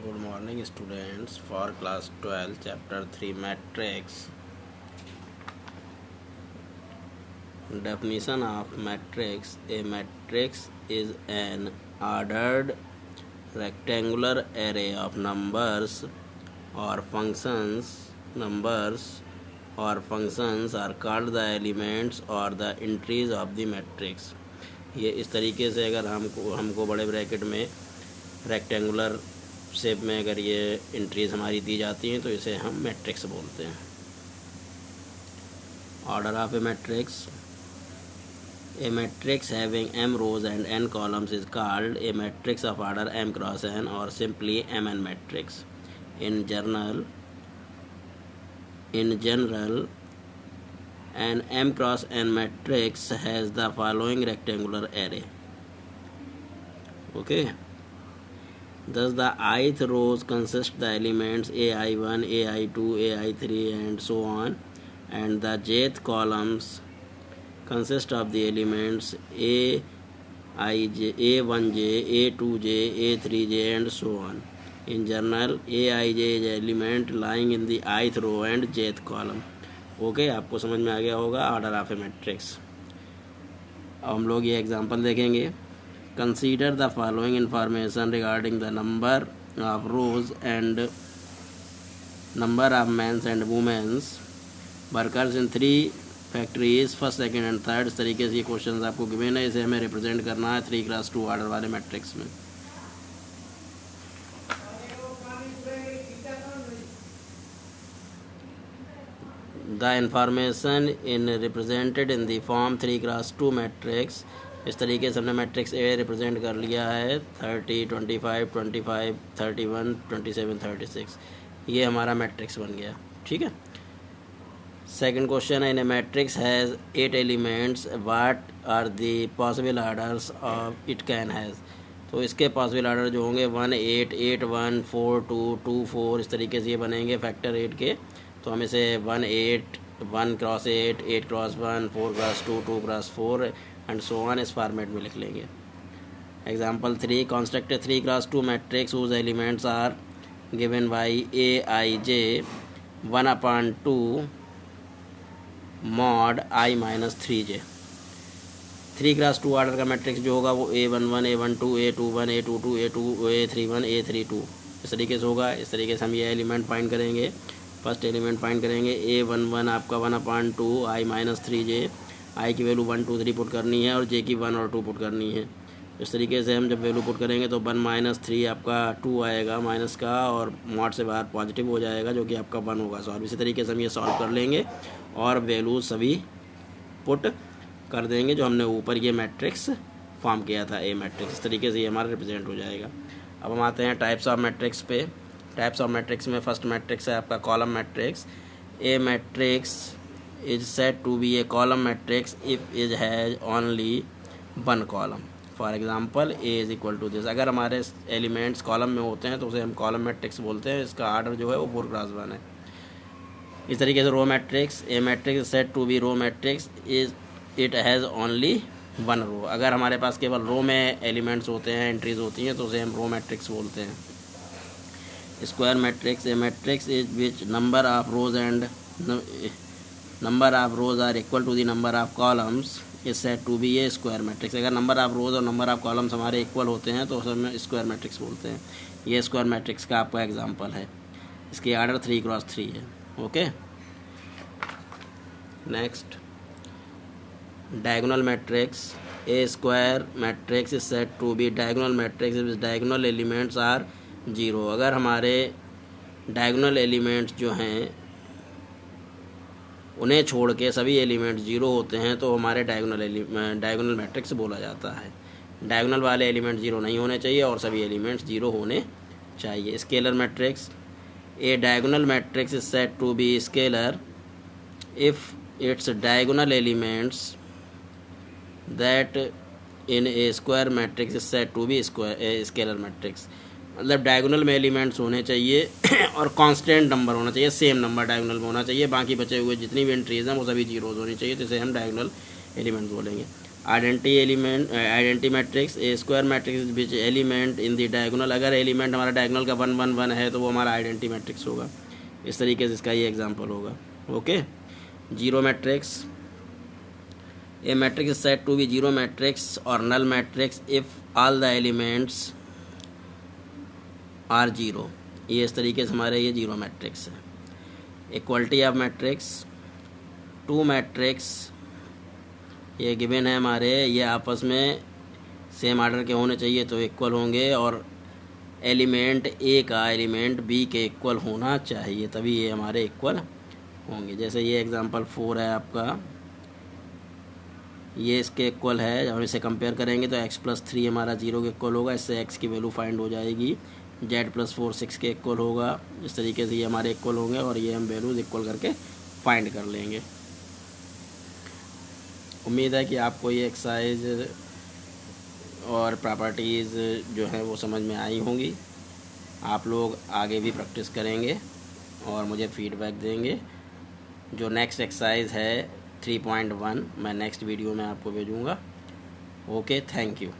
Good morning students. For class 12 chapter 3 matrix. Definition of matrix. A matrix is an ordered rectangular array of numbers or functions. Numbers or functions are called the elements or the entries of the matrix. ये इस तरीके से अगर हमको बड़े bracket में rectangular shape में अगर ये एंट्रीज हमारी दी जाती हैं तो इसे हम मैट्रिक्स बोलते हैं. Order of A matrix having m rows and n columns is called a matrix of order m cross n or simply mn matrix. In general, an m cross n matrix has the following rectangular array. Okay. Thus the ith rows consist the elements ai1, ai2, ai3 and so on, and the jth columns consist of the elements aij, a1j, a2j, a3j and so on. In general, aij is element lying in the ith row and jth column. Okay आपको समझ में आ गया होगा order of A matrix. अब हम लोग ये example देखेंगे. Consider the following information regarding the number of rows and number of men and women workers in 3 factories first second and third. इस तरीके से ये क्वेश्चन आपको गिवन है. इसे हमें रिप्रेजेंट करना है 3x2 ऑर्डर वाले मैट्रिक्स में. The information in represented in the form 3x2 matrix. इस तरीके से हमने मैट्रिक्स ए रिप्रेजेंट कर लिया है 30, 25, 25, 31, 27, 36. ये हमारा मैट्रिक्स बन गया. ठीक है. सेकंड क्वेश्चन है in a matrix has 8 elements what are the possible orders of it can has. तो इसके पॉसिबल ऑर्डर जो होंगे 1, 8, 8, 1, 4, 2, 2, 4 इस तरीके से ये बनेंगे फैक्टर 8 के. तो हम इसे 1, 8, 1 cross 8, 8 cross 1, 4 cross 2, 2 cross 4 and so on इस फॉर्मेट में लिख लेंगे. Example 3 construct 3x2 matrix whose elements are given by aij 1/2 mod i - 3j. 3x2 order का मैट्रिक्स जो होगा वो a11, a12, a21, a22, a31, a32 इस तरीके से होगा. इस तरीके से हम ये एलिमेंट फाइंड करेंगे. फर्स्ट एलिमेंट फाइंड करेंगे a11 आपका 1/2 i - 3j. आई की वैल्यू 1, 2, 3 पुट करनी है और जे की 1 और 2 पुट करनी है. इस तरीके से हम जब वैल्यू पुट करेंगे तो 1 - 3 आपका 2 आएगा माइनस का और मॉड से बाहर पॉजिटिव हो जाएगा जो कि आपका 1 होगा सॉल्व. इसी तरीके से हम ये सॉल्व कर लेंगे और वैल्यू सभी पुट कर देंगे जो हमने ऊपर ये मैट्रिक्स फॉर्म किया था ए मैट्रिक्स. इस तरीके से ये हमारा रिप्रेजेंट हो जाएगा. अब हम आते हैं टाइप्स ऑफ मैट्रिक्स पे. टाइप्स ऑफ मैट्रिक्स में फर्स्ट मैट्रिक्स है आपका column matrix. A matrix is said to be a column matrix if it has only one column. For example, A is equal to this. अगर हमारे elements column में होते हैं तो उसे हम कॉलम मैट्रिक्स बोलते हैं. इसका आर्डर जो है वो 4x1 है. इस तरीके से row matrix a matrix is said to be row matrix is it has only one row. अगर हमारे पास केवल रो में एलिमेंट्स होते हैं एंट्रीज होती हैं तो उसे हम रो मैट्रिक्स बोलते हैं. Square matrix a matrix is which number of rose and number of rows are equal to the number of columns is said to be a square matrix. अगर नंबर ऑफ रोज और number of columns हमारे equal होते हैं तो हम square matrix बोलते हैं. ये स्क्वायर मैट्रिक्स का आपका एग्जांपल है. इसकी आर्डर 3x3 है. Okay. Next diagonal matrix. A square matrix is said to be diagonal matrix which diagonal elements are 0. अगर हमारे डायगोनल एलिमेंट्स जो हैं उन्हें छोड़ के सभी एलिमेंट्स 0 होते हैं तो हमारे डायगोनल मैट्रिक्स बोला जाता है. डायगोनल वाले एलिमेंट 0 नहीं होने चाहिए और सभी एलिमेंट्स 0 होने चाहिए. Scalar matrix. A diagonal matrix is said to be scalar if its diagonal elements that in a square matrix is said to be scalar matrix. मतलब डायगोनल में एलिमेंट्स होने चाहिए और कांस्टेंट नंबर होना चाहिए. सेम नंबर डायगोनल में होना चाहिए. बाकी बचे हुए जितनी भी एंट्रीज हैं वो सभी जीरोज होनी चाहिए. जिसे हम डायगोनल एलिमेंट्स बोलेंगे. Identity matrix a square matrix which element in the diagonal, अगर एलिमेंट हमारा डायगोनल का 1 1 1 है तो वो हमारा आइडेंटिटी मैट्रिक्स होगा। इस तरीके से इसका ये एग्जांपल होगा। Okay, zero matrix, a matrix is said to be zero matrix और null matrix if all the elements are zero. ये इस तरीके से हमारे ये जीरो मैट्रिक्स है। Equality of matrix, two matrix ये गिवन है हमारे, ये आपस में सेम आर्डर के होने चाहिए तो इक्वल होंगे, और एलिमेंट ए का एलिमेंट बी के इक्वल होना चाहिए तभी ये हमारे इक्वल होंगे। जैसे ये एग्जांपल 4 है आपका, ये इसके इक्वल है। जब हम इसे कंपेयर करेंगे तो x+3 हमारा 0 के इक्वल होगा, इससे x की वैल्यू फाइंड हो जाएगी। z+4 6 के इक्वल होगा। इस तरीके से ये हमारे इक्वल होंगे और ये हम वैल्यूज इक्वल करके फाइंड कर लेंगे। उम्मीद है कि आपको ये एक्सरसाइज और प्रॉपर्टीज़ जो है वो समझ में आई होंगी। आप लोग आगे भी प्रैक्टिस करेंगे और मुझे फीडबैक देंगे। जो नेक्स्ट एक्सरसाइज है 3.1 मैं नेक्स्ट वीडियो में आपको भेजूँगा। Okay, thank you.